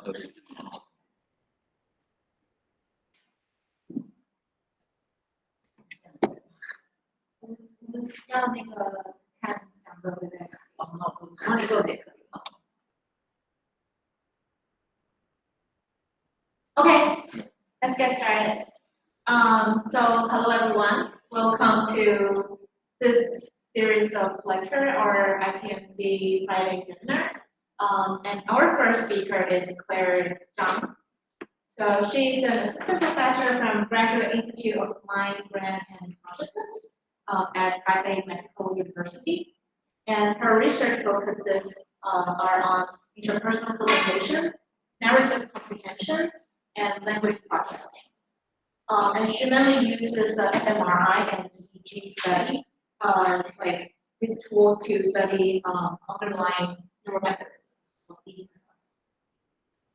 我们要那个看讲座会在哪里？哪里做的也可以。Okay, let's get started. So hello everyone. Welcome to this series of lecture or IPMC Friday seminar. And our first speaker is Chang. So she's an assistant professor from Graduate Institute of Mind, Brain, and Consciousness at Taipei Medical University. And her research focuses are on interpersonal communication, narrative comprehension, and language processing. And she mainly uses fMRI and EEG study, like these tools to study underlying neuromechanisms of these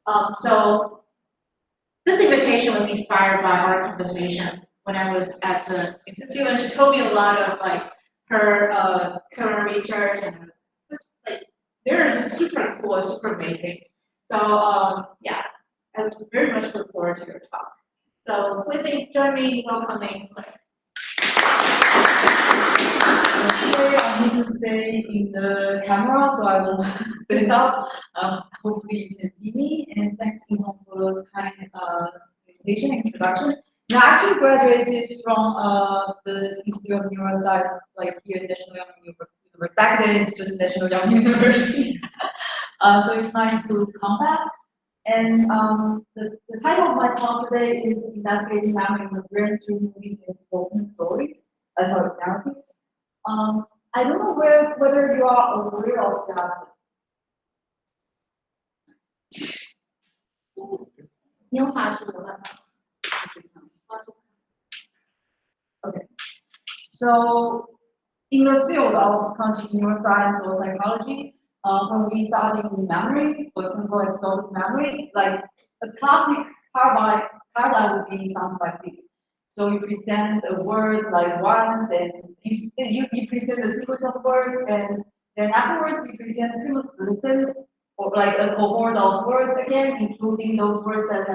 neurons. So this invitation was inspired by our conversation when I was at the institute, and she told me a lot of like her current research, and this like they're just super cool, super amazing. So yeah, I very much look forward to your talk. So please join me in welcoming Claire. Okay, I need to stay in the camera, so I will stand up. Hopefully you can see me. And thanks Yvonne for the kind invitation and introduction. Now, I actually graduated from the Institute of Neuroscience, like here at National Young University. Back then, it's just National Young University. So it's nice to come back. And the title of my talk today is Investigating Memory in the Brain through Movies and Spoken Stories, narratives. I don't know whether you are aware of that. Okay. So, in the field of cognitive neuroscience or psychology, when we study memory, for example, episodic memory, like a classic paradigm would be something like this. So you present a word like once, and you present a sequence of words, and then afterwards you present or like a cohort of words again, including those words that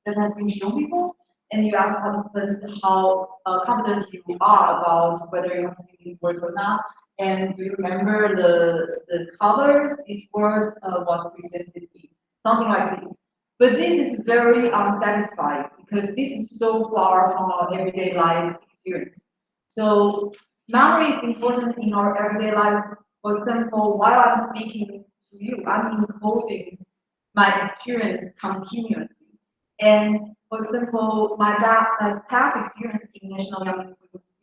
have been shown before, and you ask participants how confident you are about whether you have seen these words or not, and do you remember the color this word was presented in, something like this. But this is very unsatisfying because this is so far from our everyday life experience. So memory is important in our everyday life. For example, while I'm speaking to you, I'm encoding my experience continuously. And for example, my past experience in National Young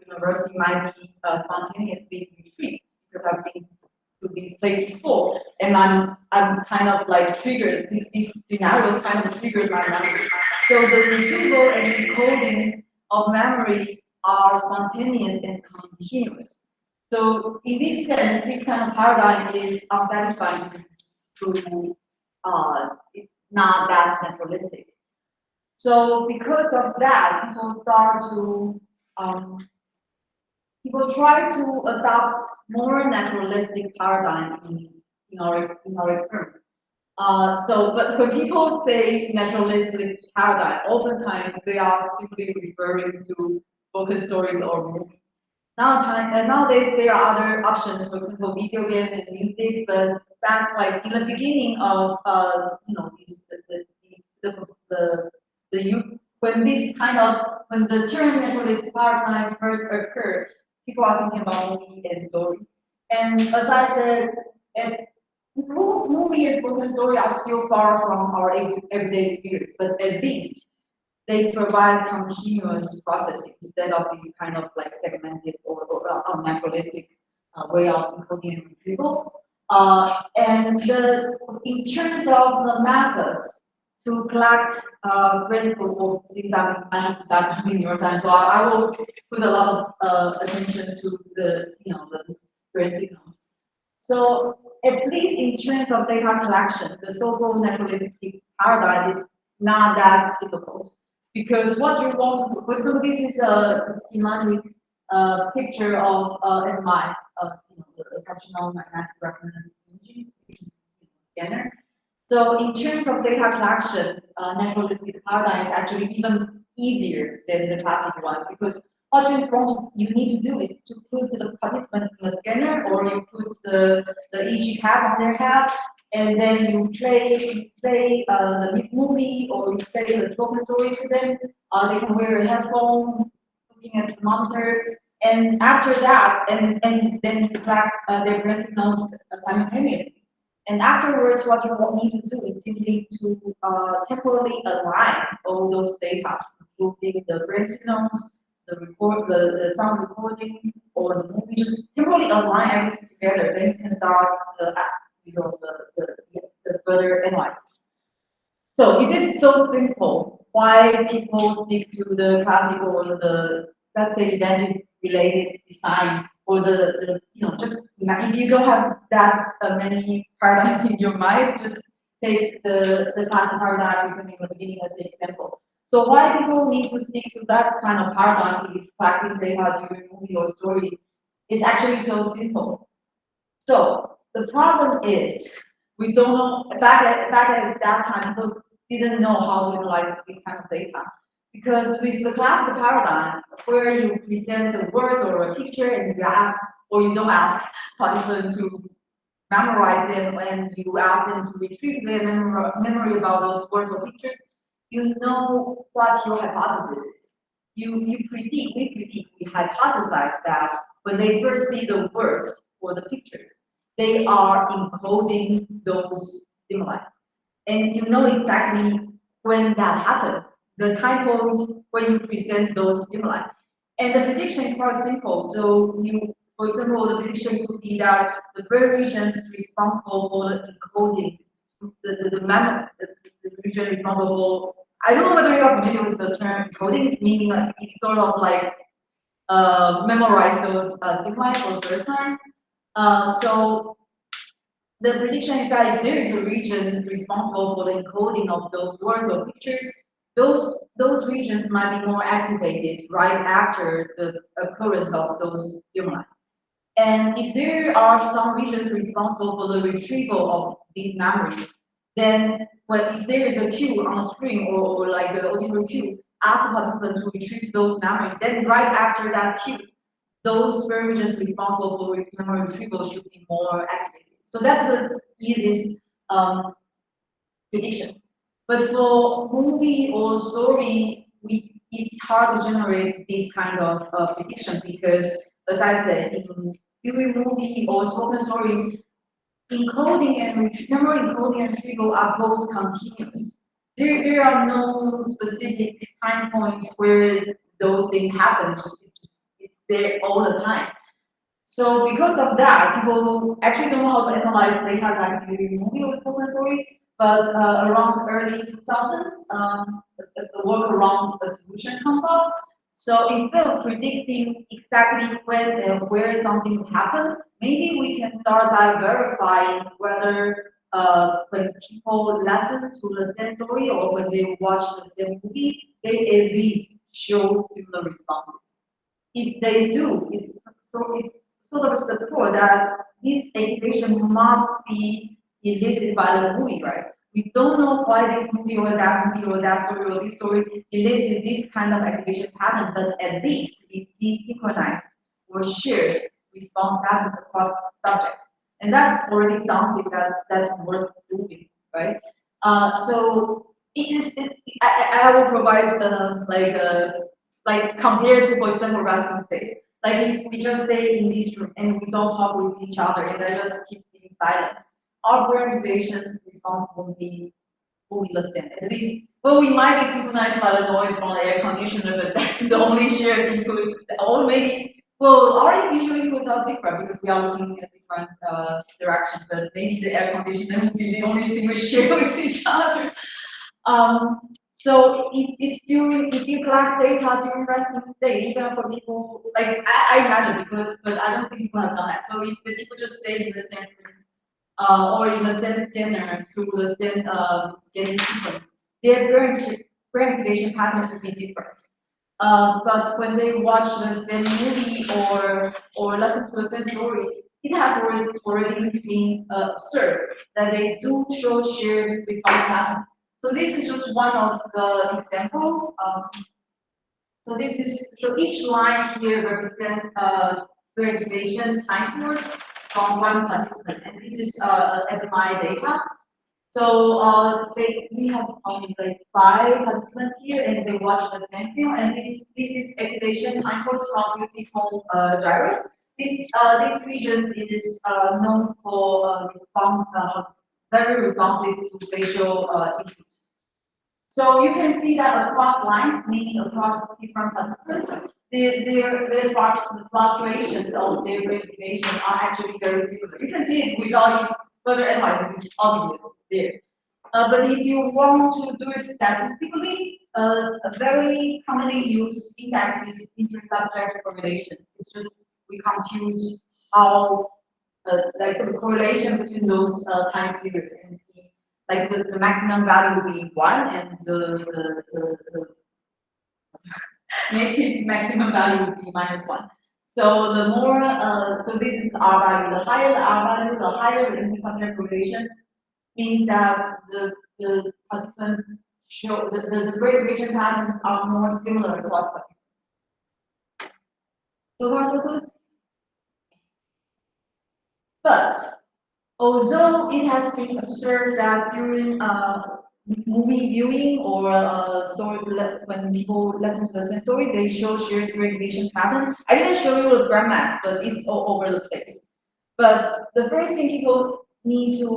University might be spontaneously retrieved because I've been to this place before, and I'm kind of like triggered. This scenario kind of triggered my memory. So the retrieval and encoding of memory are spontaneous and continuous. So in this sense, this kind of paradigm is unsatisfying because it's not that naturalistic. So because of that, people try to adopt more naturalistic paradigm in our experience. But when people say naturalistic paradigm, oftentimes they are simply referring to spoken stories or movies. Nowadays there are other options, for example, video game and music. But back like in the beginning of when the term naturalistic paradigm first occurred, people are thinking about movie and story. And as I said, movie and spoken story are still far from our everyday experience, but at least they provide continuous processing instead of this kind of like segmented or naturalistic way of encoding and retrieval. And in terms of the methods to collect brain football, since I'm back in neuroscience, so I will put a lot of attention to the brain signals. So at least in terms of data collection, the so-called naturalistic paradigm is not that difficult. Because what you want to, for example, this is a schematic picture of MRI, the functional magnetic resonance imaging scanner. So in terms of data collection, naturalistic paradigm is actually even easier than the classic one because what you need to do is to put the participants in the scanner or you put the EEG cap on their head and then you play the movie or you play the spoken story to them. They can wear a headphone, looking at the monitor, and after that, and then you track their brain signals simultaneously. And afterwards, what you will need to do is simply to temporarily align all those data, including the brain signals, the sound recording, or the movie. Just temporarily align everything together. Then you can start the further analysis. So if it's so simple, why people stick to the classical or the, let's say, magic related design or the just if you don't have that many paradigms in your mind, just take the classic paradigm in the beginning as an example. So why people need to stick to that kind of paradigm if collecting data during movie or story is actually so simple. So the problem is we don't know back at that time people didn't know how to analyze this kind of data. Because with the classical paradigm, where you present a word or a picture and you ask or you don't ask participants to memorize them and you ask them to retrieve their memory about those words or pictures, you know what your hypothesis is. We predict, we hypothesize that when they first see the words or the pictures, they are encoding those stimuli. And you know exactly when that happened, the time point when you present those stimuli. And the prediction is quite simple. So for example, the prediction could be that the brain regions responsible for the encoding, the region responsible. I don't know whether you are familiar with the term encoding, meaning like it's sort of like memorize those stimuli for the first time. So the prediction is that if there is a region responsible for the encoding of those words or pictures, those regions might be more activated right after the occurrence of those stimuli. And if there are some regions responsible for the retrieval of these memories, then if there is a cue on the screen or like the auditory cue, ask the participant to retrieve those memories, then right after that cue, those regions responsible for memory retrieval should be more activated. So that's the easiest prediction. But for movie or story, it's hard to generate this kind of prediction because, as I said, during movie or spoken stories, encoding and memory encoding and retrieval are both continuous. There are no specific time points where those things happen. It's there all the time. So because of that, people actually don't know how to analyze data like during movie or spoken story, but around early 2000s, the work around the solution comes up. So instead of predicting exactly when and where something will happen, maybe we can start by verifying whether when people listen to the same story or when they watch the same movie, they at least show similar responses. If they do, it's sort of support that this activation must be elicited by the movie, right? We don't know why this movie or that story or this story elicits this kind of activation pattern, but at least we see synchronized or shared response patterns across subjects. And that's already something that's worth doing, right? So I will provide like compared to, for example, resting state. Like if we just stay in this room and we don't talk with each other and I just keep being silent, our brain activation response will be the same. At least, well, we might be synchronized by the noise from the air conditioner, but that's the only shared inputs. Or maybe, well, our visual inputs are different because we are looking at different directions, but maybe the air conditioner will be the only thing we share with each other. So if you collect data during resting state, even for people like I imagine because but I don't think people have done that. So if the people just stay in the same room or in the same scanner through the same scanning sequence, their brain activation pattern will be different. But when they watch the same movie or listen to the same story, it has already been observed that they do show shared response pattern. So this is just one of the example. So each line here represents verification time period from one participant, and this is FMI data. So we have like 5 participants here, and they watch the same film. And this is activation time codes from UC home drivers. This region is known for response, very responsive to spatial input. So you can see that across lines, meaning across different participants, the fluctuations of their verification are actually very similar. You can see it without further analyzing, it's obvious there. But if you want to do it statistically, a very commonly used index is intersubject correlation. It's just we compute how like the correlation between those time series and see like the maximum value will be 1 and the native maximum value would be -1. So the more, so this is the R value. The higher the R value, the higher the intersubject correlation, means that the participants show the verification patterns are more similar across participants. So far so good. But although it has been observed that during movie viewing or story, when people listen to the same story, they show shared verification pattern. I didn't show you a gram map, but it's all over the place. But the first thing people need to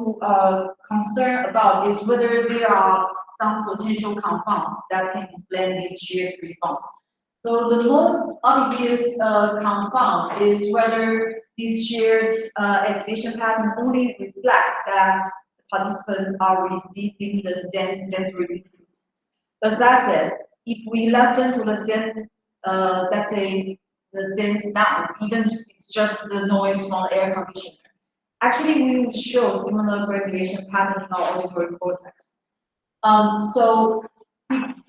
concern about is whether there are some potential confounds that can explain this shared response. So the most obvious confound is whether this shared activation pattern only reflect that participants are receiving the same sensory input. As I said, if we listen to the same, let's say, the same sound, even if it's just the noise from the air conditioner, actually we will show similar verification pattern in our auditory cortex. So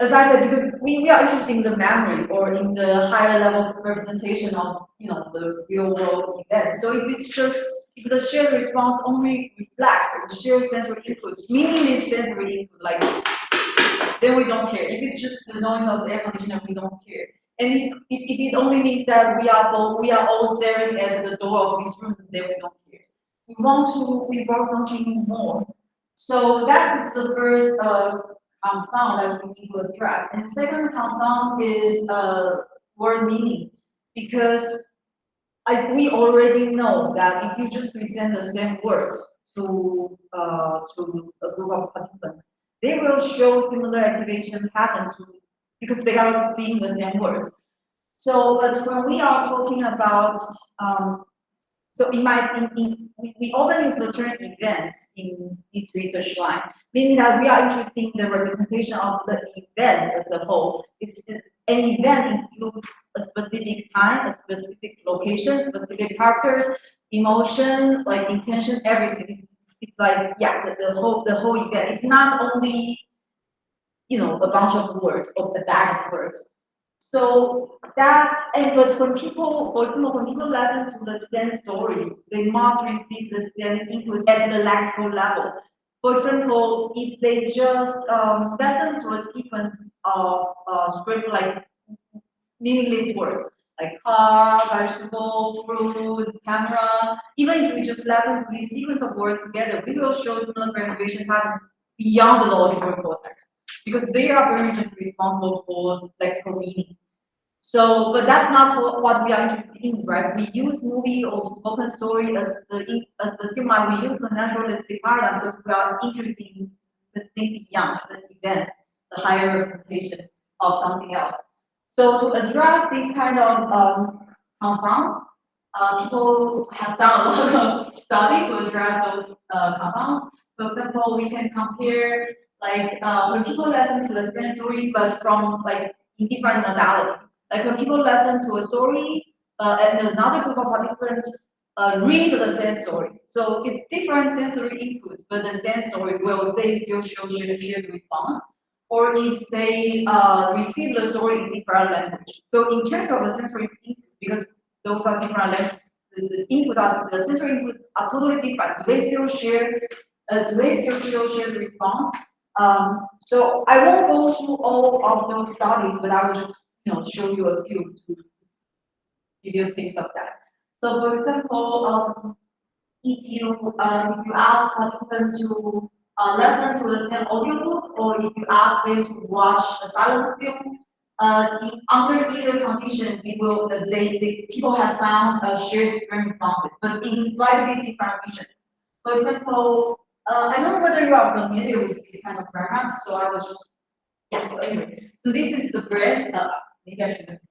as I said, because we are interested in the memory or in the higher level representation of the real world event. So if the shared response only reflects the shared sensory input, meaningless sensory input, like then we don't care. If it's just the noise of the air conditioner, we don't care. And if it only means that we are all staring at the door of this room, then we don't care. We want something more. So that is the first compound that we need to address. And the second compound is word meaning, because we already know that if you just present the same words to a group of participants, they will show similar activation pattern because they are seeing the same words. So, but when we are talking about so in my opinion, we often use the term event in this research line, meaning that we are interested in the representation of the event as a whole. An event includes a specific time, a specific location, specific characters, emotion, like intention, everything. It's like, yeah, the whole event. It's not only, a bunch of words or a bag of words. So but when people, for example, when people listen to the same story, they must receive the same input at the lexical level. For example, if they just listen to a sequence of script like meaningless words, like car, vegetable, fruit, camera, even if we just listen to these sequence of words together, we will show similar verification pattern beyond the logical cortex, because they are very much responsible for lexical meaning. So, but that's not what we are interested in, right? We use movie or spoken story as the stimuli. We use the naturalistic paradigm because we are interested in the thing beyond the event, the higher representation of something else. So, to address these kind of compounds, people have done a lot of study to address those compounds. For example, we can compare like when people listen to the same story, but from like in different modality. Like when people listen to a story and another group of participants read the same story. So it's different sensory input, but the same story, will they still show shared response? Or if they receive the story in different language. So in terms of the sensory input, because those are different the input are the sensory input are totally different. Do they still share? Do they still show shared response? So I won't go through all of those studies, but I will just show you a few to give you a taste of that. So for example, if you ask participants to listen to the same audiobook, or if you ask them to watch a silent film, under either condition, people have found shared different responses, but in slightly different regions. For example, I don't know whether you are familiar with this kind of program, so I will just so anyway, so this is the brain. Maybe I shouldn't say.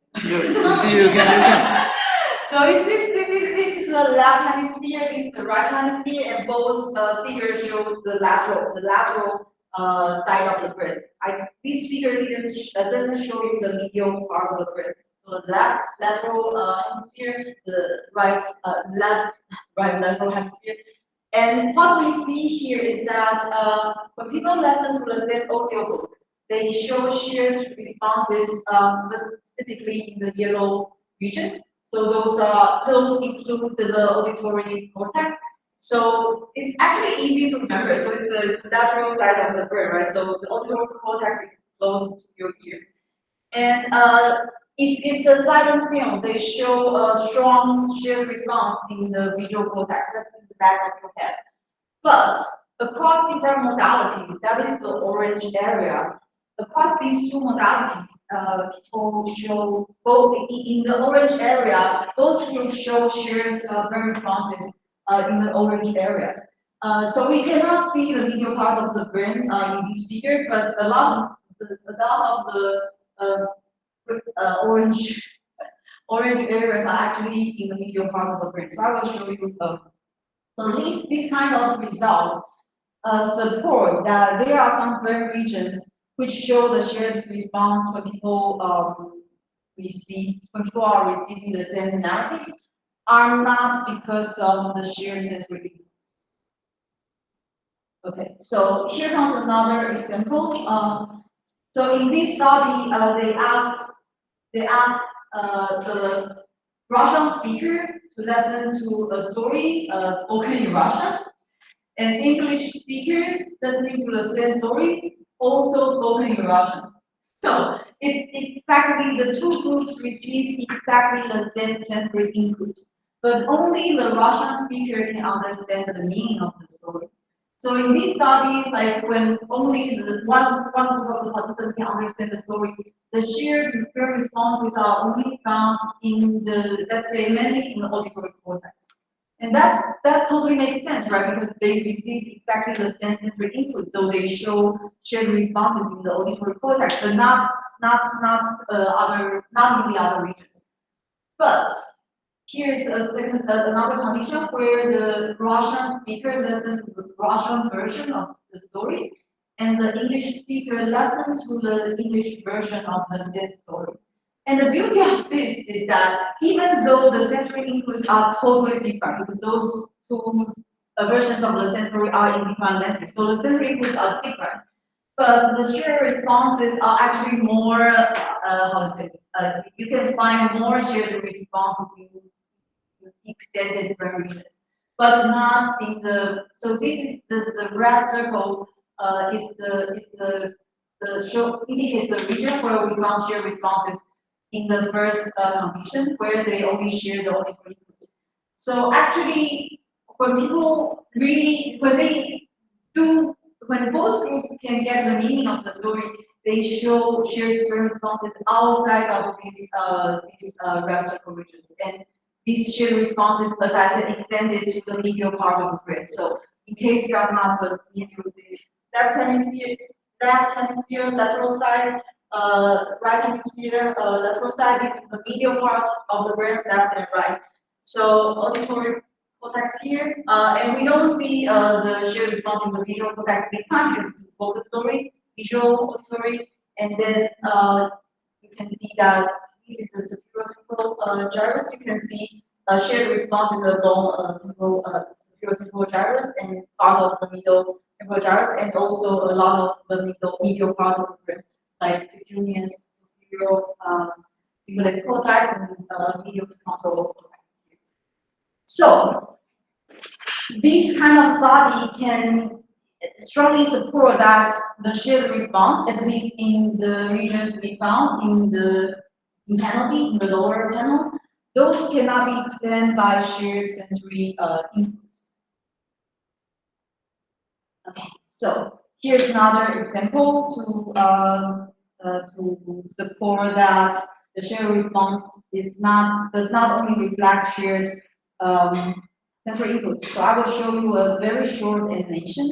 You can. So this is the left hemisphere, this is the right hemisphere, and both figures shows the lateral side of the brain. This figure doesn't show you the medial part of the brain. So the left lateral hemisphere, the right lateral hemisphere. And what we see here is that when people listen to the same audiobook, they show shared responses specifically in the yellow regions. So those include the auditory cortex. So it's actually easy to remember. So it's the lateral side of the brain, right? So the auditory cortex is close to your ear. And if it's a silent film, they show a strong shared response in the visual cortex. That's in the back of your head. But across different modalities, that is the orange area. Across these two modalities, people show both in the orange area, both groups show shared brain responses in the orange areas. So we cannot see the medial part of the brain in this figure, but a lot of the orange areas are actually in the medial part of the brain. So I will show you. So these kind of results support that there are some brain regions which show the shared response when people are receiving the same narratives are not because of the shared sensory inputs. Okay, so here comes another example. So in this study, they asked the Russian speaker to listen to a story spoken in Russian, an English speaker listening to the same story, also spoken in Russian. So it's exactly the two groups receive exactly the same sensory input, but only the Russian speaker can understand the meaning of the story. So in this study, like when only the one group of the participants can understand the story, the shared responses are only found in the, let's say, mainly in the auditory cortex. And that totally makes sense, right? Because they receive exactly the same sensory input, so they show shared responses in the auditory cortex, but not in the other regions. But here's another condition where the Russian speaker listens to the Russian version of the story, and the English speaker listens to the English version of the same story. And the beauty of this is that even though the sensory inputs are totally different, because those two versions of the sensory are in different languages, so the sensory inputs are different, but the shared responses are actually more, how to say this, you can find more shared responses in extended brain regions, but not in the, so this is the red circle is the show indicates the region where we found shared responses in the first condition where they only share the auditory input. So actually, when people really, when both groups can get the meaning of the story, they show shared different responses outside of these red circle regions. And these shared responses, as I said, extended to the medial part of the brain. So in case you are not familiar with this left hemisphere, lateral side, right hemisphere, lateral side, this is the medial part of the brain, left and right. So auditory cortex here, and we don't see the shared response in the visual cortex this time because it's both the story, visual, auditory, and then you can see that this is the superior gyrus. You can see shared responses along superior gyrus and part of the middle temporal gyrus, and also a lot of the medial part of the brain, like pecunius, posterior cingulate cortex, and medial prefrontal cortex. So this kind of study can strongly support that the shared response, at least in the regions we found in panel B, in the lower panel, those cannot be explained by shared sensory input. Okay, so here's another example to support that the shared response does not only reflect shared sensory input. So I will show you a very short animation.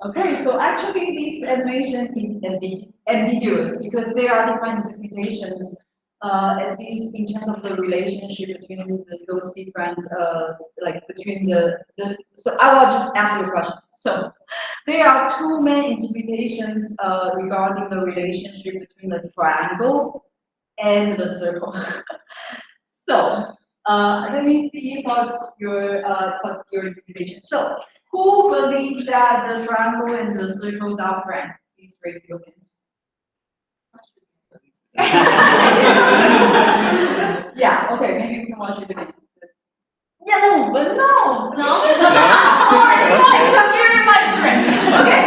Okay, so actually this animation is ambiguous because there are different interpretations, at least in terms of the relationship between those different, like between so I will just ask you a question. So there are two main interpretations regarding the relationship between the triangle and the circle. So let me see what's your interpretation. So who believes that the triangle and the circles are friends? Please raise your hand. Yeah, okay, maybe we can watch it again. Yeah, no, but no. Sorry, it's a very much friend. Okay,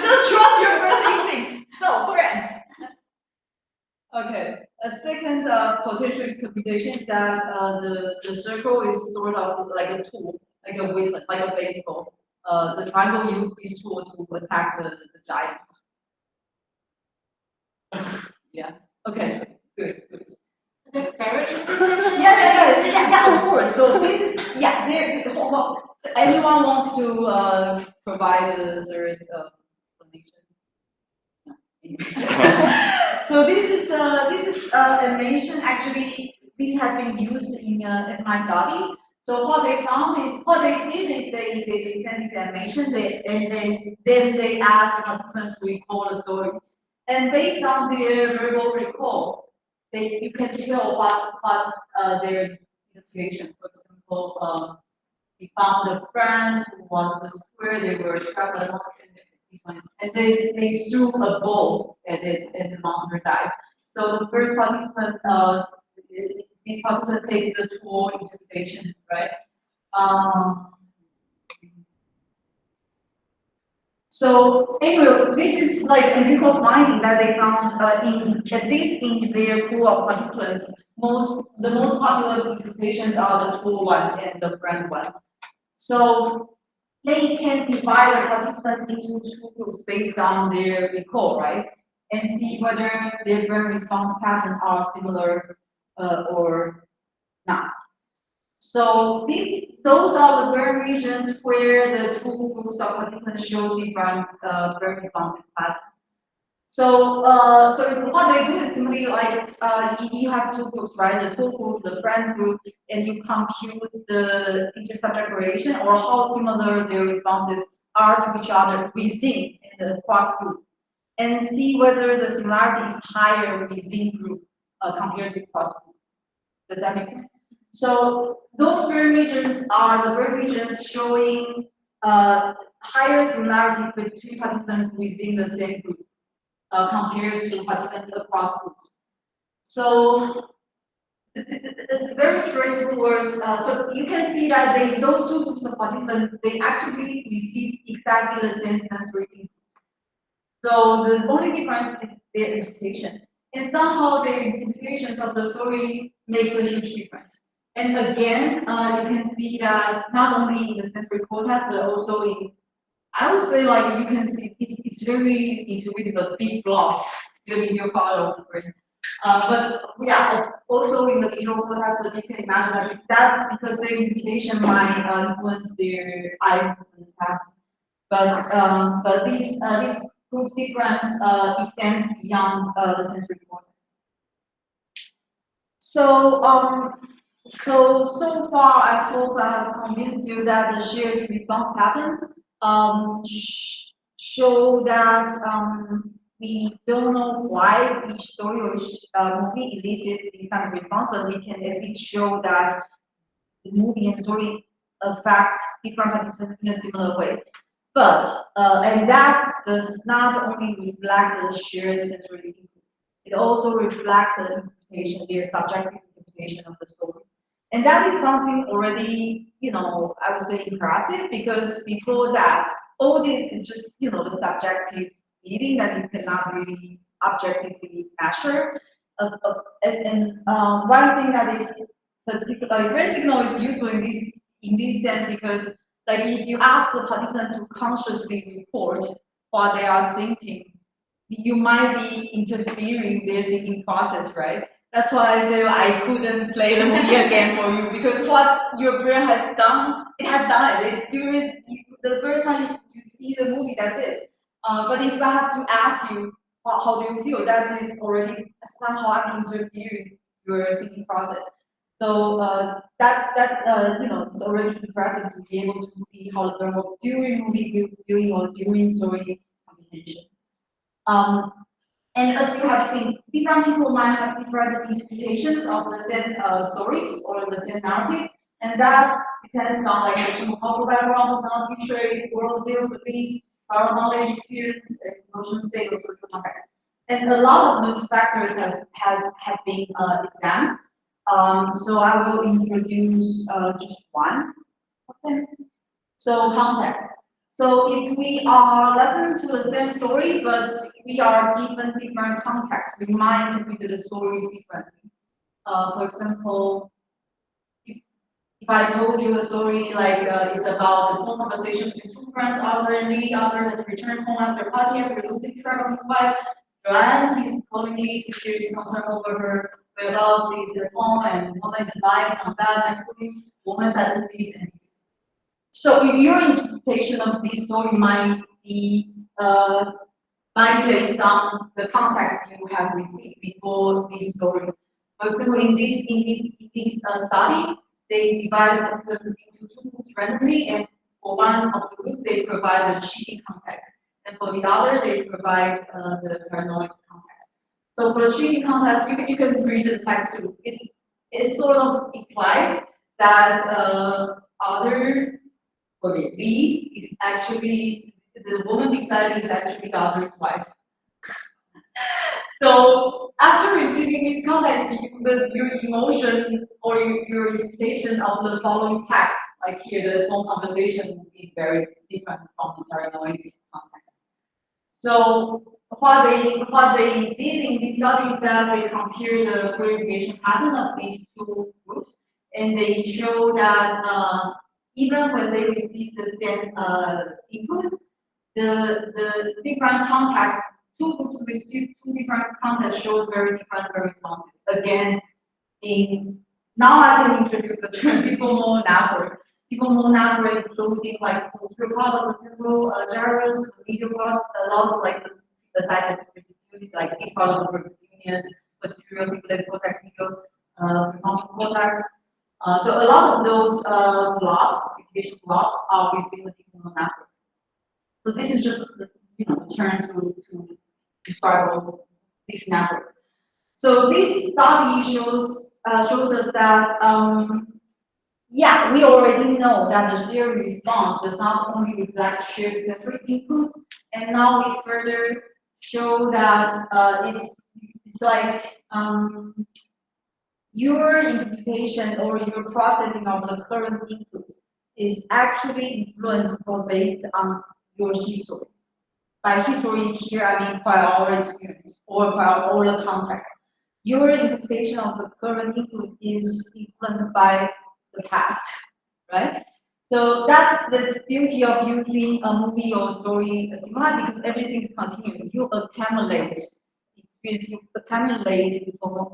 just trust your first instinct. So, friends. Okay, a second potential interpretation is that the circle is sort of like a tool, like a weapon, like a baseball. The triangle used this tool to attack the giant. Yeah. Okay. Good. Good. Yeah, of course. So this is anyone wants to provide the third explanation? No. So this is animation. Actually, this has been used in my study. So what they did is they present this animation, then they ask participants to recall the story, and based on their verbal recall, you can tell what's their interpretation. For example, we found a friend who was the square. They were traveling, and they threw a ball at it, and the monster died. So the first participant, this participant takes the tool interpretation, right? Um, so anyway, this is like a empirical finding that they found in at least in their pool of participants. The most popular interpretations are the tool one and the friend one. So they can divide the participants into two groups based on their recall, right? And see whether their brain response patterns are similar or not. So those are the brain regions where the two groups of participants show different brain responses patterns. So, what they do is simply like you have two groups, right? The tool group, the friend group, and you compute the inter-subject relation or how similar their responses are to each other within the cross group, and see whether the similarity is higher within group compared to cross group. Does that make sense? So those brain regions are the brain regions showing higher similarity between participants within the same group compared to participants across groups. So very straightforward. So you can see that those two groups of participants, they actually receive exactly the same sensory input. So the only difference is their interpretation. And somehow their interpretations of the story makes a huge difference. And again, you can see that not only in the sensory cortex, but also in, I would say, like, you can see it's very intuitive, but big blocks, the video file of the brain. But yeah, also in the visual cortex, but you can imagine that because their interpretation might influence their eye movement pattern. But this proof difference extends beyond the sensory cortex. So so far I hope I have convinced you that the shared response pattern show that we don't know why each story or each movie elicit this kind of response, but we can at least show that the movie and story affect different participants in a similar way. But and that does not only reflect the shared sensory input, it also reflects the interpretation, their subjective interpretation of the story. And that is something already, I would say impressive, because before that, all this is just, the subjective feeling that you cannot really objectively measure. One thing that is particularly brain signal is useful in this sense because, like, if you ask the participant to consciously report what they are thinking, you might be interfering their thinking process, right? That's why I say I couldn't play the movie again for you, because what your brain has done, it has done it. It's doing the first time you see the movie, that's it. But if I have to ask you, how do you feel? That is already somehow I'm interfering your thinking process. So that's it's already impressive to be able to see how the brain works during movie viewing or during story comprehension. And as you have seen, different people might have different interpretations of the same stories or the same narrative, and that depends on like the cultural background, personality trait, worldview, belief, our knowledge, experience, and emotional state, or social context. And a lot of those factors have been examined. So I will introduce just one of them. So context. So if we are listening to the same story, but we are given different contexts, we might interpret the story differently. For example, if I told you a story like it's about a phone conversation between two friends, Arthur and Lee. Arthur has returned home after a party after losing track of his wife. Joanne is calling Lee to share his concern over her whereabouts. Lee is at home and woman is lying on bed next to him. Woman's identities and so if your interpretation of this story might be based on the context you have received before this story. For example, in this study, they divide participants into two groups randomly, and for one of the group they provide the cheating context, and for the other they provide the paranoid context. So for the cheating context, you can read the text too. It sort of implies that other Lee is actually the woman beside is actually the other's wife. So after receiving this context, your emotion or your interpretation of the following text, like here, the phone conversation, will be very different from the paranoid context. So what they did in this study is that they compared the verification pattern of these two groups, and they show that even when they receive the same inputs, the different contexts, two groups with two different contexts showed very different responses. Again, now I can introduce the term people mode network. People mode network including like posterior part of the temporal gyrus, the medial part, a lot of like the size of the like this part of the percutaneous, posterior cingulate cortex, medial prefrontal cortex. So a lot of those blobs, activation blobs, are within the people mode network. So this is just a term to describe all this network. So this study shows us that yeah, we already know that the shared response does not only reflect shared sensory inputs, and now we further show that it's like your interpretation or your processing of the current input is actually influenced or based on your history. By history here, I mean prior experience or prior the context. Your interpretation of the current input is influenced by the past, right? So that's the beauty of using a movie or story stimuli because everything is continuous. You accumulate experience, you accumulate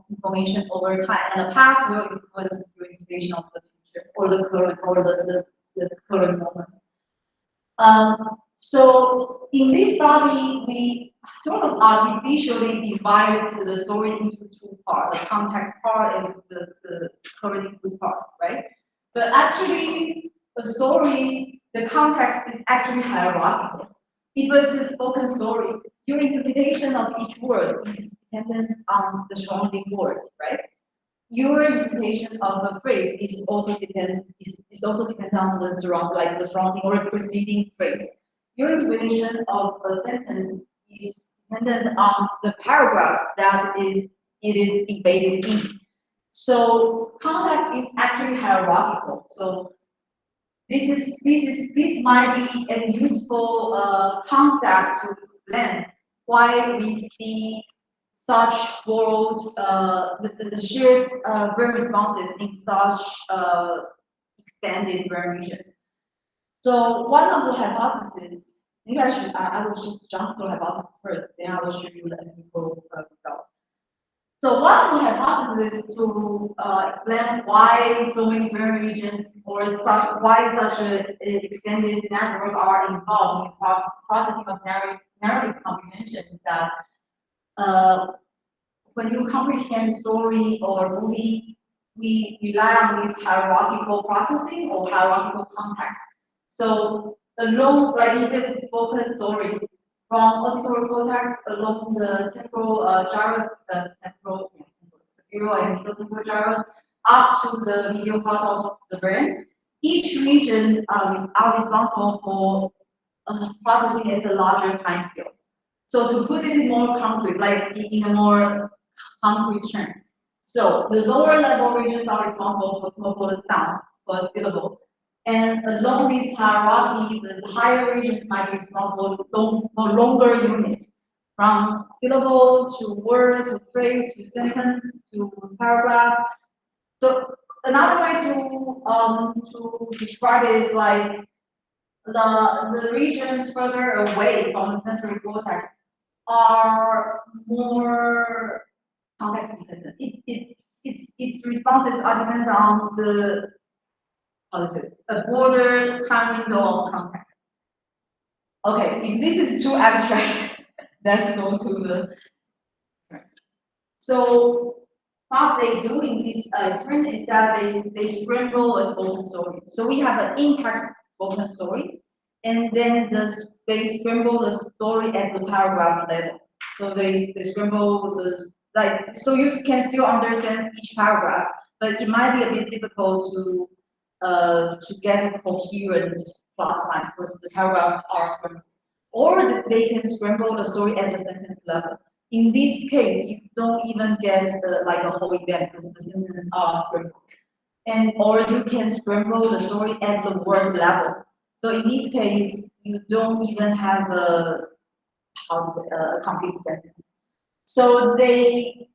information over time, and the past will influence your interpretation of the future or the current or the current moment. So in this study, we sort of artificially divide the story into two parts, the context part and the current input part, right? But actually, the story, the context is actually hierarchical. If it's a spoken story, your interpretation of each word is dependent on the surrounding words, right? Your interpretation of the phrase is also dependent on the surrounding or preceding phrase. Your interpretation of a sentence is dependent on the paragraph it is embedded in. So context is actually hierarchical. So this might be a useful concept to explain why we see such broad the shared brain responses in such extended brain regions. So one of the hypotheses, maybe I will just jump to the hypothesis first, then I will show you the empirical results. So one of the hypotheses to explain why so many brain regions or why such an extended network are involved in processing of narrative comprehension is that when you comprehend story or movie, we rely on this hierarchical processing or hierarchical context. So along, like if it's spoken story, from auditory cortex along the temporal gyrus, temporal and middle temporal gyrus, up to the medial part of the brain. Each region are responsible for processing at a larger time scale. So to put it in more concrete, like in a more concrete term. So the lower level regions are responsible for the sound, for a syllable. And along this hierarchy, the higher regions might be responsible for longer units, from syllable to word to phrase to sentence to paragraph. So another way to describe it is like the regions further away from the sensory cortex are more context dependent. Its responses are dependent on the a broader time window of context. Okay, if this is too abstract, let's go to the. So what they do in this experiment is that they scramble a spoken story. So we have an in-text spoken story, and then they scramble the story at the paragraph level. So they scramble so you can still understand each paragraph, but it might be a bit difficult to get a coherent plot line because the paragraphs are scrambled. Or they can scramble the story at the sentence level. In this case, you don't even get like a whole event because the sentences are scrambled. And or you can scramble the story at the word level. So in this case, you don't even have a complete sentence. So they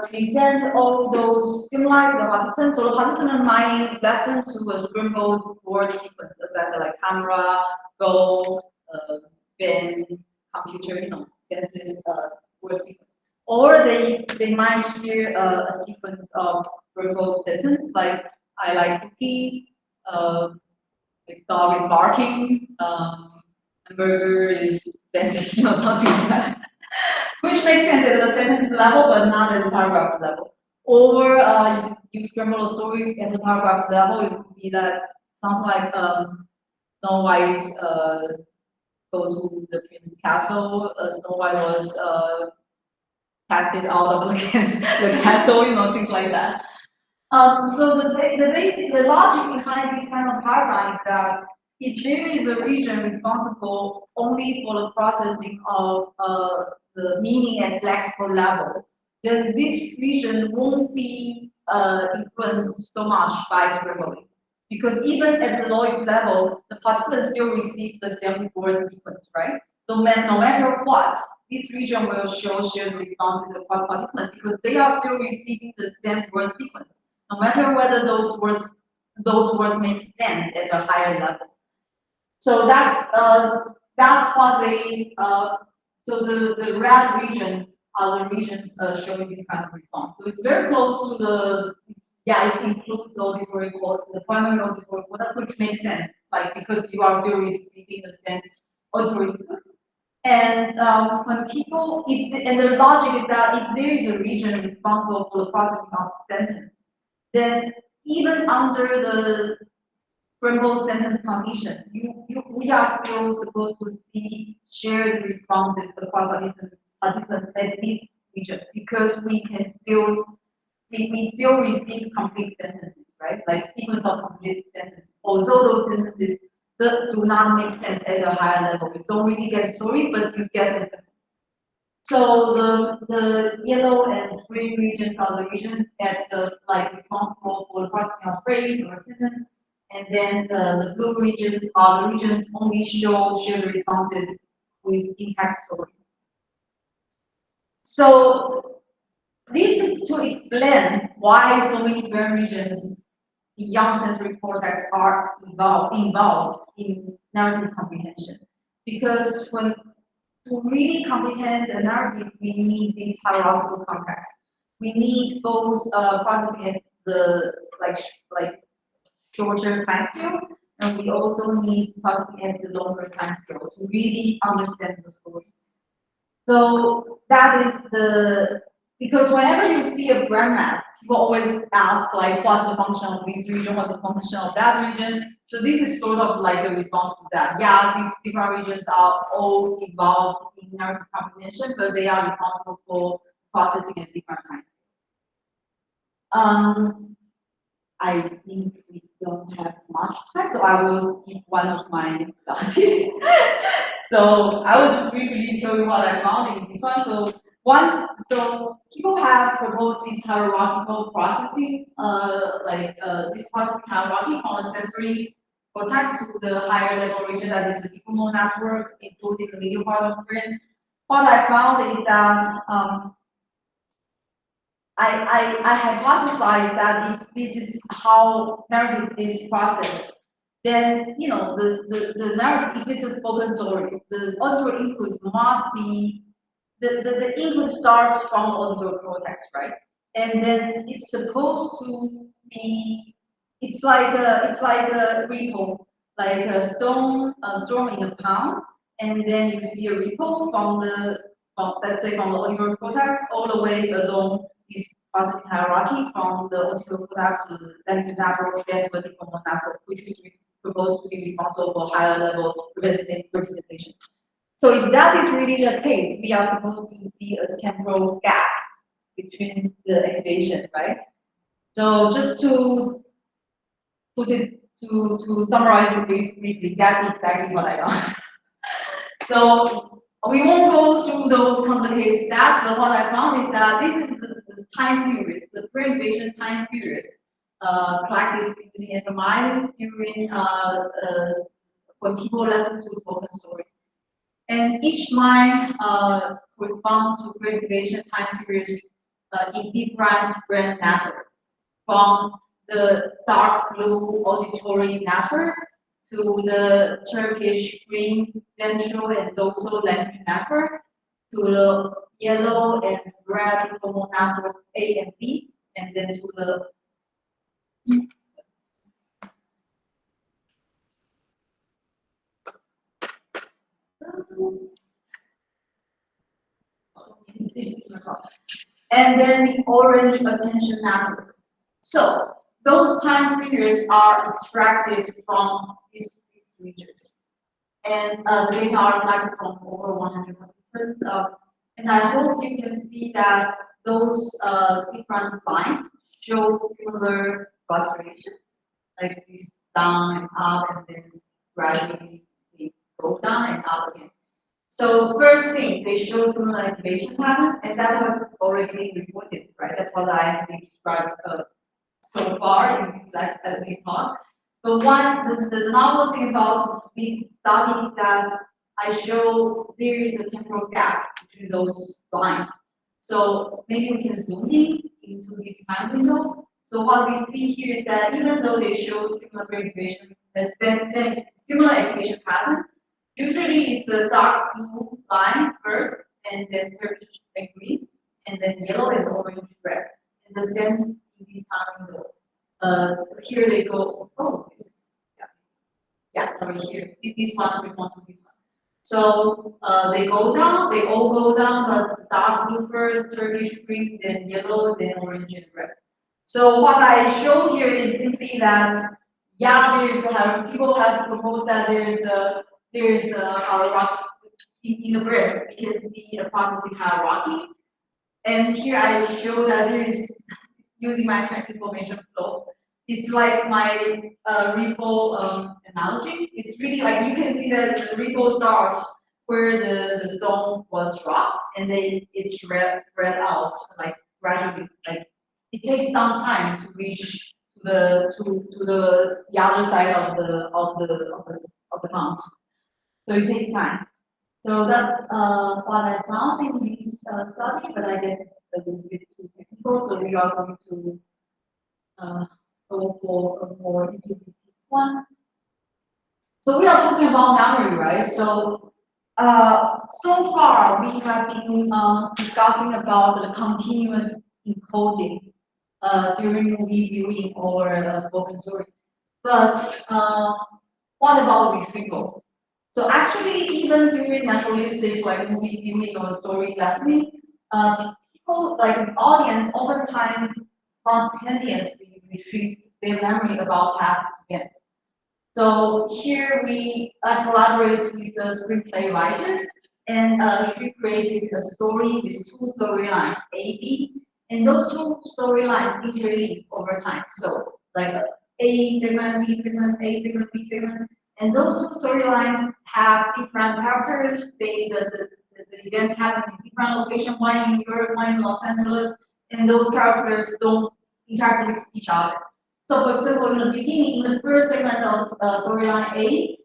present all those stimuli to the participants. So the participant might listen to a scrambled word sequence, such as like camera, go, bin, computer, sentences, word sequence. Or they might hear a sequence of scrambled sentence like I like cookie, the dog is barking, hamburger is dancing, something like that. Which makes sense at the sentence level, but not at the paragraph level. Or you scramble a story at the paragraph level, it would be that sounds like Snow White goes to the prince's castle. Snow White was casted out of the castle, things like that. So the logic behind this kind of paradigm is that if there is a region responsible only for the processing of the meaning at lexical level, then this region won't be influenced so much by scrambling. Because even at the lowest level, the participants still receive the same word sequence, right? So no matter what, this region will show shared responses across participants because they are still receiving the same word sequence, no matter whether those words make sense at a higher level. So that's what they so the red region are the regions showing this kind of response. So it's very close to it includes the auditory cortex, the primary auditory cortex, which makes sense like because you are still receiving the same auditory input. And when people, and the logic is that if there is a region responsible for the processing of sentence, then even under the verbal sentence condition, we are still supposed to see shared responses across participants at this region because we can still we still receive complete sentences, right? Like sequence of complete sentences. Although those sentences do not make sense at a higher level, you don't really get a story, but you get the sentence. So the yellow and green regions are the regions that like responsible for the processing of phrase or sentence, and then the blue regions are the regions only show shared responses with impact story. So this is to explain why so many brain regions beyond sensory cortex are involved in narrative comprehension. Because when to really comprehend a narrative, we need this hierarchical context. We need both processing at the like shorter time scale, and we also need processing at the longer time scale to really understand the story. So that is because whenever you see a brand map, people always ask like, what's the function of this region, what's the function of that region? So this is sort of like a response to that. Yeah, these different regions are all involved in narrative comprehension, but they are responsible for processing at different times. I think we don't have much time, so I will skip one of my slides. So I will just briefly show you what I found in this one. So people have proposed this hierarchical processing, this processing hierarchy from the sensory cortex to the higher level region that is the deep neural network, including the medial part of the brain. What I found is that I hypothesized that if this is how narrative is processed, then the narrative, if it's a spoken story, the auditory input must be the input starts from auditory cortex, right? And then it's supposed to be it's like a ripple, like a storm in a pond, and then you see a ripple from let's say from the auditory cortex all the way along this processing hierarchy from the auditory cortex to the language network, then to the deep neural network, which is proposed to be responsible for higher level representation. So if that is really the case, we are supposed to see a temporal gap between the activation, right? So just to put it to summarize it briefly, that's exactly what I got. So we won't go through those complicated stats, but what I found is that this is the time series, the pre-activation time series, collected using fMRI during when people listen to spoken story. And each line corresponds to pre-activation time series in different brain network, from the dark blue auditory network to the Turkish green ventral and dorsal language network to the yellow and red hormone network A and B, and then to the and then the orange attention network. So those time series are extracted from these regions. And the data are collected from over 100 participants. And I hope you can see that those different lines show similar fluctuations, like this down and up, and then gradually they go down and up again. So first thing, they show similar activation pattern, and that was already been reported, right? That's what I described so far in this talk. But the novel thing about this study is that I show there is a temporal gap between those lines. So maybe we can zoom in into this time window. So what we see here is that even though they show similar activation, similar activation pattern, usually it's a dark blue line first, and then Turkish and green, and then yellow and orange red. And the same in this time window. Here they go, oh, this is, yeah. over here. This one corresponds to this one. So they go down, they all go down, but dark blue first, Turkish green, then yellow, then orange and red. So what I show here is simply that, yeah, people have proposed that there's a hierarchy in the grid. You can see the processing hierarchy. And here I show that there is, using my Chang information flow, it's like my repo analogy. It's really like you can see that the repo starts where the stone was dropped, and then it's spread out like gradually. Like it takes some time to reach the other side of the mount. So it takes time. So that's what I found in this study, but I guess it's a little bit too technical. So we are going to go for a more intuitive one. So we are talking about memory, right? So so far we have been discussing about the continuous encoding during movie viewing or spoken story. But what about retrieval? So actually, even during naturalistic like movie viewing or story listening, people like the audience over time spontaneously retrieve their memory about past events. So here we collaborate with the screenplay writer, and she created a story with two storylines, A, B, and those two storylines interleave over time. So like A segment, B segment, A segment, B segment, and those two storylines have different characters. The events happen in different locations, one in New York, one in Los Angeles, and those characters don't interact with each other. So, for example, in the beginning, in the first segment of storyline A,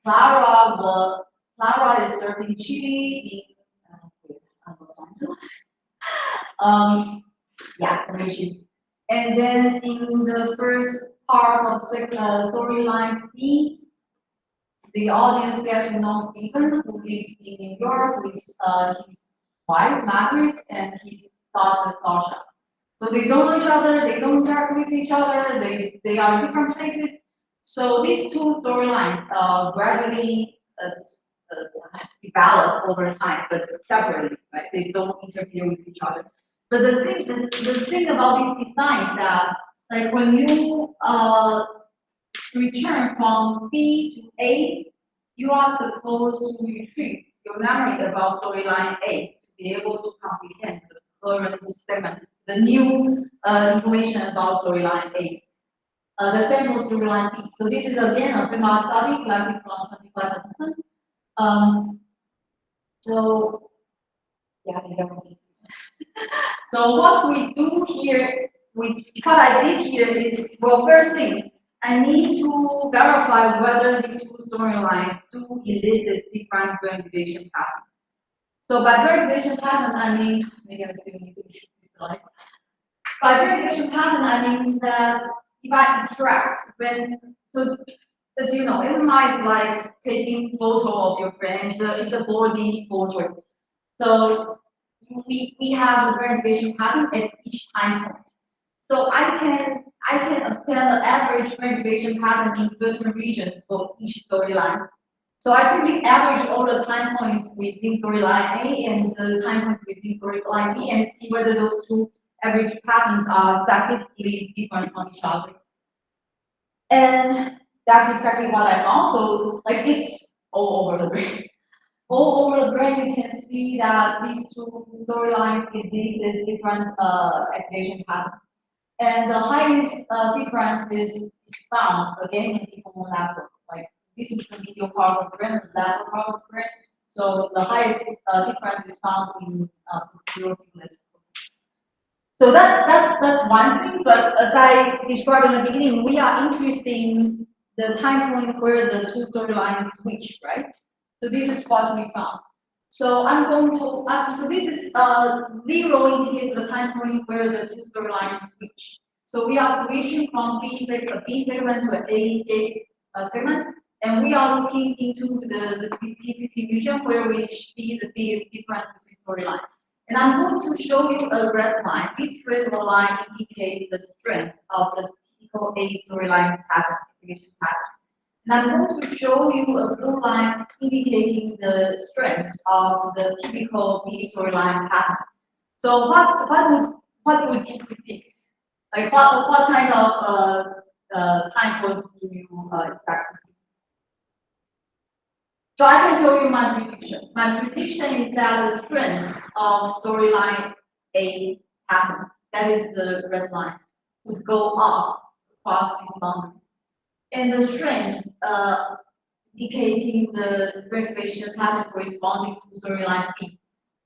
Clara is serving chili in Los Angeles. Yeah, which. And then in the first part of storyline B, the audience gets to know Stephen, who lives in New York with his wife, Margaret, and his daughter, Sasha. So they don't know each other, they don't interact with each other, they are in different places. So these two storylines gradually develop over time, but separately, right? They don't interfere with each other. But the thing about this design is that, like when you return from B to A, you are supposed to retrieve your memory about storyline A to be able to comprehend the current segment, the new information about storyline A. The same for storyline B. So this is again a PMA study collected from 25 participants. So yeah, you can see. So what we do here, what I did here is, well, first thing, I need to verify whether these two storylines do elicit different brain activation patterns. So by brain activation pattern, I mean, maybe I still need these slides. By brain activation pattern, I mean that if I extract when, so as you know, MRI is like taking photo of your brain. It's a body photo. So we have a brain activation pattern at each time point. So I can obtain an average brain activation pattern in certain regions for each storyline. So I simply average all the time points within storyline A and the time points within storyline B and see whether those two average patterns are statistically different from each other. And that's exactly what I found. So like it's all over the brain. All over the brain, you can see that these two storylines elicit different activation patterns. And the highest difference is found again in the lateral. Like this is the medial part of the brain, the lateral part of the brain. So the highest difference is found in posterior cingulate. So that's one thing. But as I described in the beginning, we are interested in the time point where the two storylines switch, right? So this is what we found. So I'm going to, so this is 0 indicates the time point where the two storylines switch. So we are switching from B segment to A segment, and we are looking into this PCC region where we see the biggest difference between storylines. And I'm going to show you a red line. This red line indicates the strength of the typical A storyline pattern, activation pattern. I'm going to show you a blue line indicating the strengths of the typical B storyline pattern. So what would you predict? Like what kind of time course do you expect to see? So I can tell you my prediction. My prediction is that the strength of storyline A pattern, that is the red line, would go up across this boundary. And the strength indicating the reactivation pattern corresponding to storyline B,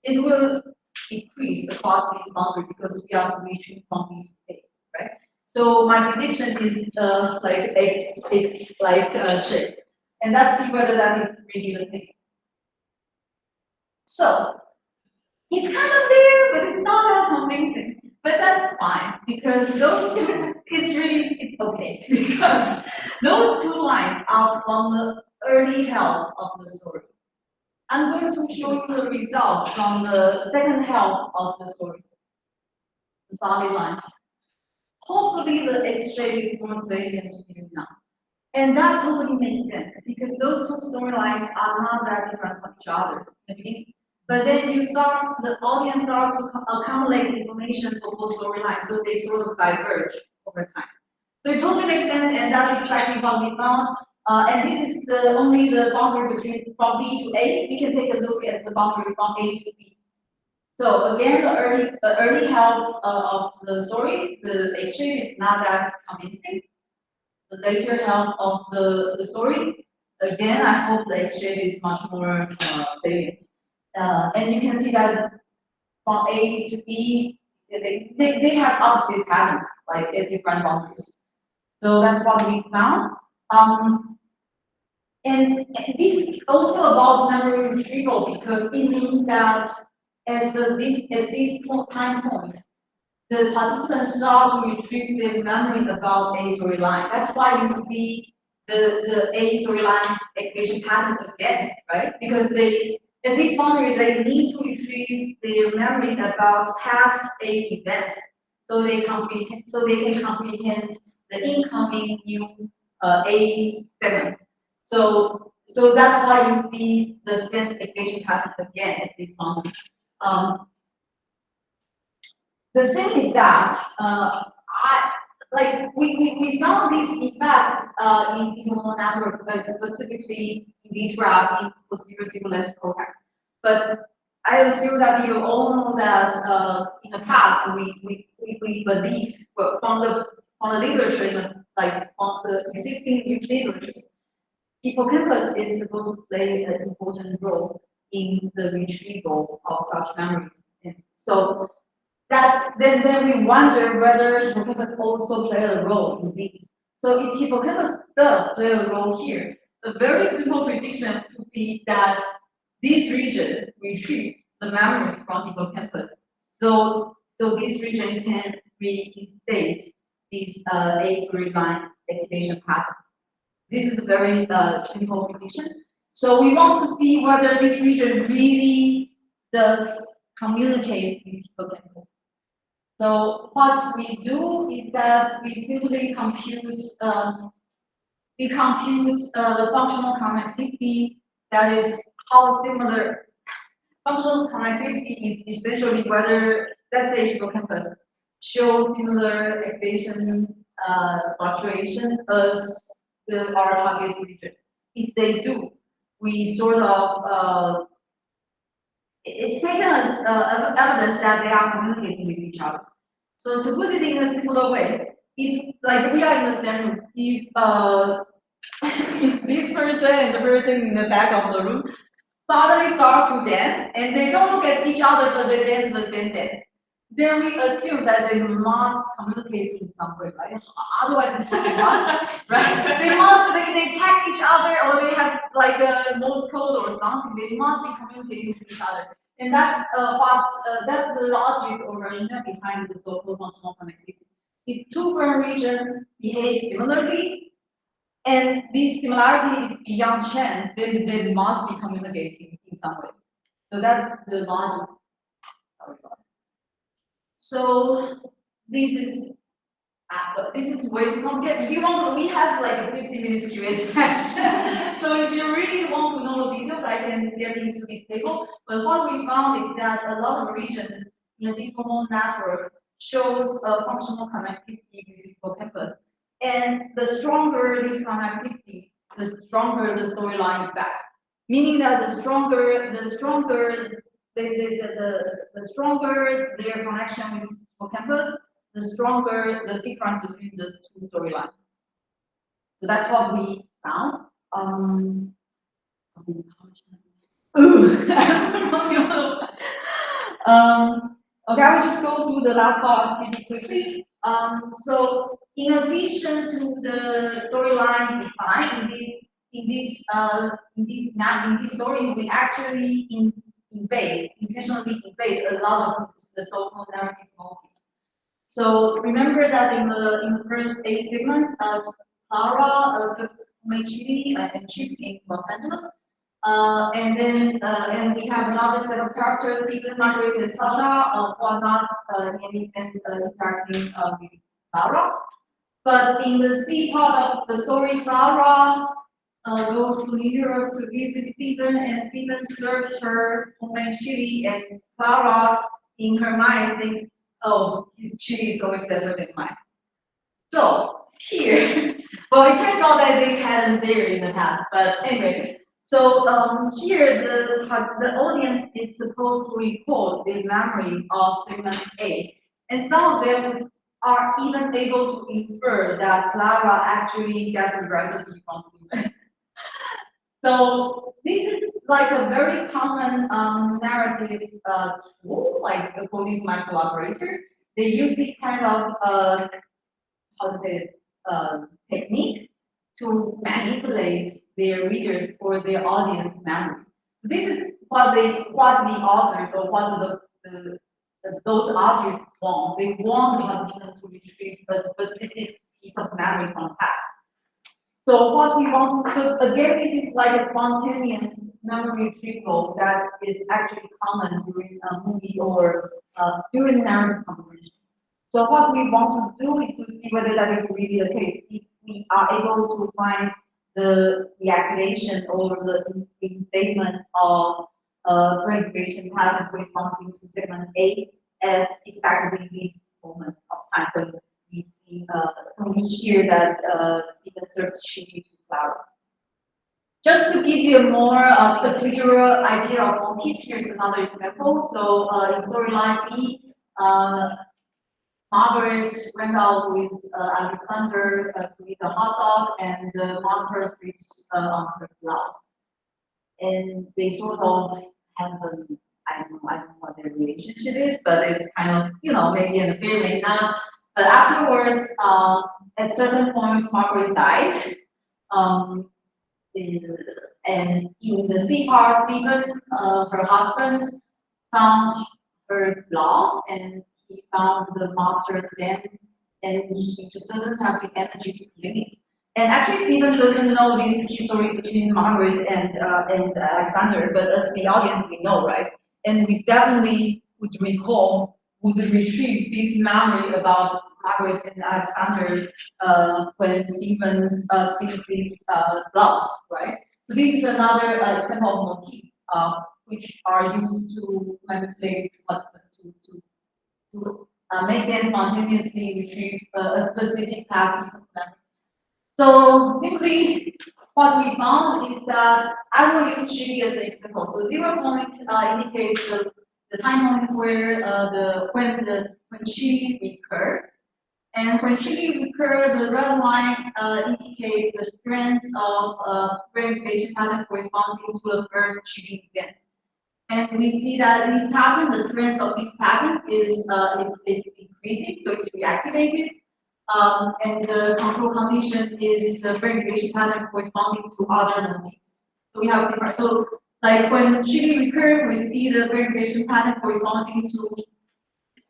it will decrease across this boundary because we are switching from B to A, right? So my prediction is like X like shape. And let's see whether that is really the case. So it's kind of there, but it's not that convincing. But that's fine because those two, it's okay because those two lines are from the early half of the story. I'm going to show you the results from the second half of the story, the solid lines. Hopefully the X shape is more salient to you now. And that totally makes sense because those two storylines are not that different from each other in the beginning. But then the audience starts to accumulate information for both storylines, so they sort of diverge over time. So it totally makes sense, and that's exactly what we found. And this is only the boundary between from B to A. We can take a look at the boundary from A to B. So again, the early half of the story, the exchange is not that convincing. The later half of the story, again, I hope the exchange is much more salient. And you can see that from A to B, they have opposite patterns, like at different boundaries. So that's what we found. And this is also about memory retrieval because it means that at this time point, the participants start to retrieve their memory about A storyline. That's why you see the A storyline activation pattern again, right? Because at this boundary, they need to retrieve their memory about past A events, so they can comprehend the incoming new A segment. So that's why you see the same activation pattern again at this boundary. The thing is that we found this effect in neural network, but specifically in this graph in posterior cingulate cortex. But I assume that you all know that in the past we believe from the literature, like from the existing literatures, hippocampus is supposed to play an important role in the retrieval of such memory. And so then we wonder whether hippocampus also play a role in this. So if hippocampus does play a role here, a very simple prediction could be that this region retrieve the memory from hippocampus. So this region can reinstate this A storyline activation pattern. This is a very simple prediction. So we want to see whether this region really does communicate with hippocampus. So what we do is that we simply compute the functional connectivity. That is how similar functional connectivity is essentially whether, let's say, hippocampus shows similar activation fluctuation as our target region. If they do, we sort of it's taken as evidence that they are communicating with each other. So to put it in a similar way, if like we are in the same room, if if this person and the person in the back of the room suddenly start to dance and they don't look at each other but they dance the same dance, then we assume that they must communicate in some way, right? Otherwise it's just right? They tag each other or they have like a Morse code or something. They must be communicating with each other. And that's that's the logic or rationale behind the so-called functional connectivity. If two brain regions behave similarly, and this similarity is beyond chance, then they must be communicating in some way. So that's the logic. So this is But this is way too complicated. If you want, we have like a 50 minutes Q&A session. So if you really want to know the details, I can get into this table. But what we found is that a lot of regions in the deep neural network shows functional connectivity with hippocampus. And the stronger this connectivity, the stronger the storyline effect. Meaning that the stronger the stronger their connection with hippocampus, the stronger the difference between the two storylines. So that's what we found. Okay, I will just go through the last part pretty quickly. So in addition to the storyline design in this story, we actually intentionally invade a lot of the so-called narrative motifs. So remember that in the first 8 segments, Clara serves Chile and ships in Los Angeles. And we have another set of characters, Stephen, Margaret, and Sasha, who are not in any sense interacting with Clara. But in the C part of the story, Clara goes to New York to visit Stephen, and Stephen serves her homemade chili, and Clara, in her mind, thinks, oh, his chili is always better than mine. So here, well, it turns out that they hadn't there in the past, but anyway. So here, the audience is supposed to record the memory of segment A, and some of them are even able to infer that Clara actually got the recipe from Stephen. So this is like a very common narrative tool, like according to my collaborator. They use this kind of how to say it, technique to manipulate their readers or their audience memory. So this is what the authors or what those authors want. They want the participant to retrieve a specific piece of memory from the past. So what we want to, so again, this is like a spontaneous memory retrieval that is actually common during a movie or during narrative composition. So what we want to do is to see whether that is really the case. If we are able to find the activation or the reinstatement of regulation pattern corresponding to segment A at exactly this moment of time when we see when we hear that Stephen serves chili to Clara. Just to give you a more a clearer idea of motif, here's another example. So in storyline B, Margaret went out with Alexander to eat a hot dog, and the master slips on her blouse. And they sort of have I don't know what their relationship is, but it's kind of, maybe an affair, maybe not. But afterwards, at certain points, Margaret died. And in the sea part, Stephen, her husband, found her blouse, and he found the master's stamp, and he just doesn't have the energy to clean it. And actually, Stephen doesn't know this history between Margaret and Alexander, but as the audience, we know, right? And we definitely would retrieve this memory about Margaret and Alexander when Stephen sees this blouse, right? So this is another example of motif, which are used to manipulate to make them spontaneously retrieve a specific past piece of memory. So simply, what we found is that I will use chili as an example. So 0 point indicates the time point where when chili recur, and when chili recur, the red line indicates the strength of verification pattern corresponding to the first chili event. And we see that this pattern, the strength of this pattern is increasing, so it's reactivated. And the control condition is the verification pattern corresponding to other motifs. So we have different, so like when chili recur, we see the verification pattern corresponding to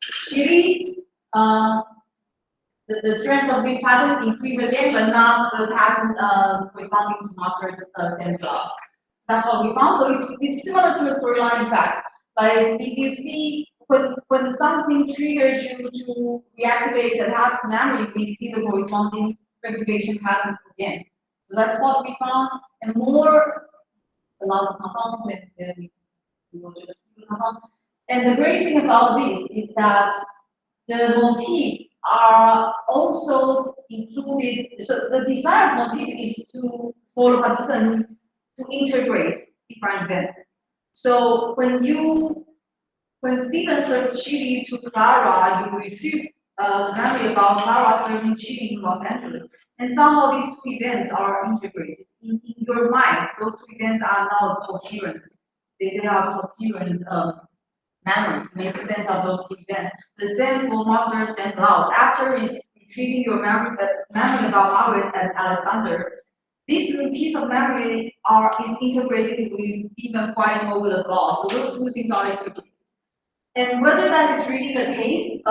chili. The strength of this pattern increase again, but not the pattern corresponding to mustard stem blocks. That's what we found. So it's similar to a storyline effect. Like if you see when something triggers you to reactivate the past memory, we see the corresponding reactivation pattern again. So that's what we found, and a lot of compounds, and then we will just see the compound. And the great thing about this is that the motif are also included. So the desired motif is for the participant to integrate different events. So when Stephen serves chili to Clara, you retrieve memory about Clara serving chili in Los Angeles. And somehow these two events are integrated. In your mind, those two events are now coherent. They are coherent memory, make sense of those two events. The same for Masters and Laos. After retrieving your memory about Margaret and Alexander, this piece of memory is integrated with Stephen flying over the law. So those two things are integrated. And whether that is really the case,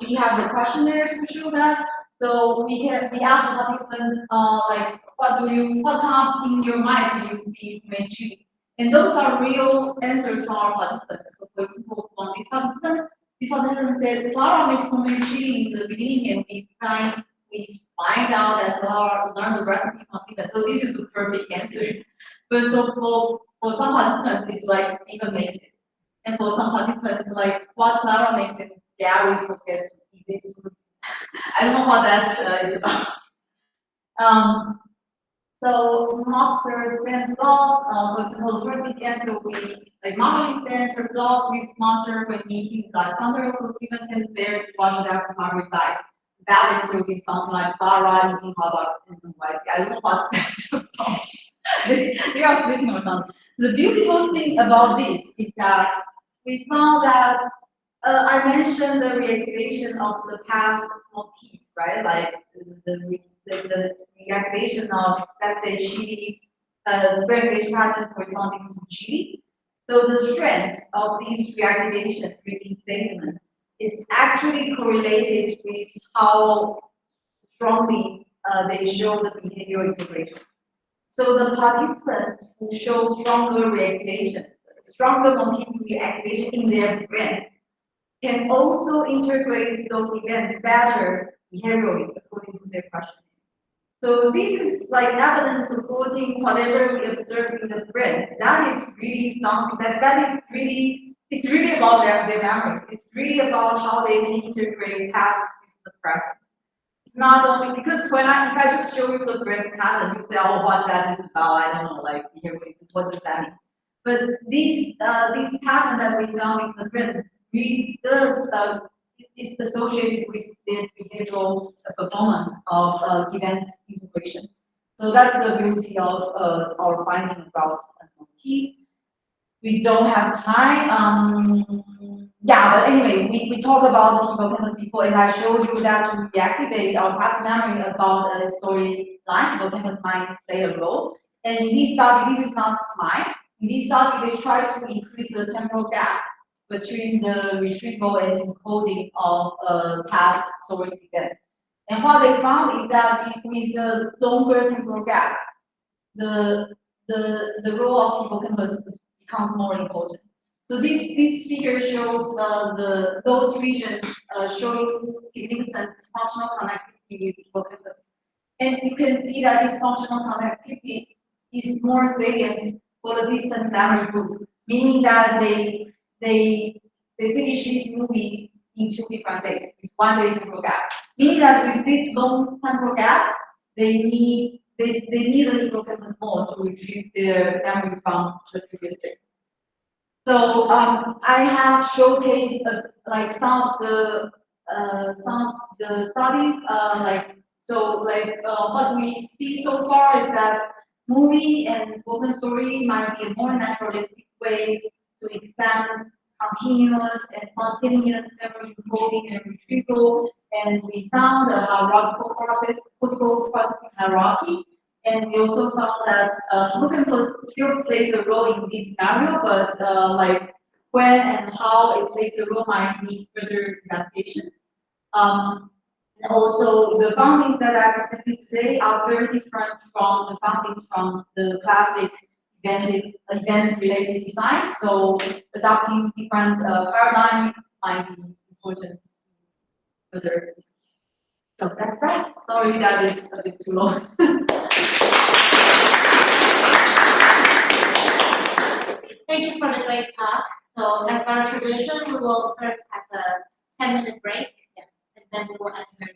we have the questionnaire to show that. So we ask the participants like, what come in your mind when you see chili? And those are real answers from our participants. So for example, from this participant said, Clara makes homemade chili in the beginning, and we find out that Clara learned the recipe from Stephen. So this is the perfect answer. But so for some participants, it's like Stephen makes it. And for some participants, it's like what Clara makes it Gary forgets to eat this food. I don't know what that is about. So master spend loss, for example, the perfect answer will be like Margaret spends her loss with master when meeting Alexander, so Stephen can bear to watch it after Margaret dies. That answer will be something like Clara eating hot dogs and white. I don't know what that's about. They are sleeping or something. The beautiful thing about this is that we found that I mentioned the reactivation of the past motif, right? Like the reactivation of, let's say, chili, reactivation pattern corresponding to chili. So the strength of these reactivation reading statements is actually correlated with how strongly they show the behavioral integration. So the participants who show stronger reactivation, stronger motif reactivation in their brain, can also integrate those events better behaviorally according to their questioning. So this is like evidence supporting whatever we observe in the brain. That is really something that is really, it's really about their memory. It's really about how they can integrate past with the present. It's not only because if I just show you the brain pattern, you say, oh, what that is about, I don't know, like behavior, what does that mean? But this pattern that we found in the brain really does is associated with the behavioral performance of event integration. So that's the beauty of our finding about motif. We don't have time. Yeah, but anyway, we talked about the hippocampus before, and I showed you that to reactivate our past memory about a storyline, hippocampus might play a role. And in this study, this is not mine. In this study, they try to increase the temporal gap between the retrieval and encoding of past story event. And what they found is that with a longer temporal gap, the role of hippocampus becomes more important. So this figure shows those regions showing significant functional connectivity with hippocampus. And you can see that this functional connectivity is more salient for the distant memory group, meaning that they finish this movie in 2 different days, with 1 day temporal gap. Meaning that with this long temporal gap, they need a hippocampus more to retrieve their memory from the previous day. So I have showcased like some of the studies what we see so far is that movie and spoken story might be a more naturalistic way to expand continuous and spontaneous memory encoding and retrieval. And we found a hierarchical processing hierarchy. And we also found that hippocampus still plays a role in this scenario, but like when and how it plays a role might need further investigation. And also, the findings that I presented today are very different from the findings from the classic event-related design. So, adopting different paradigm might be important for further discussion. So that's that. Sorry that is a bit too long. Thank you for the great talk. So as our tradition, we will first have a 10-minute break, and then we will enter